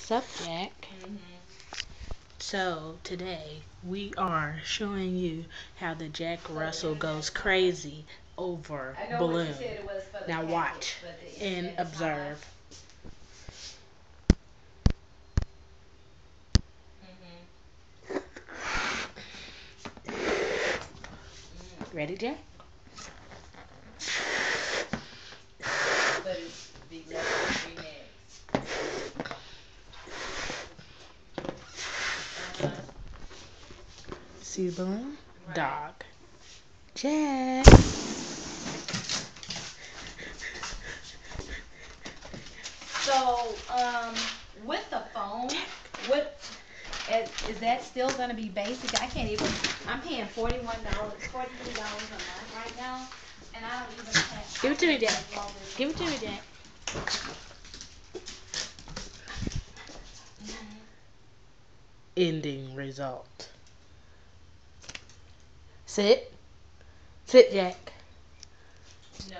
What's up, Jack? So, today we are showing you how the Jack Russell goes crazy over balloon. Now watch and observe. Ready, Jack? See the balloon? Dog. Jack. So, with the phone, what is that still gonna be basic? I can't even. I'm paying $41, $43 a month right now, and I don't even have. Give it to me, Jack. Give it to me, Jack. Ending result. Sit. Sit, Jack. No,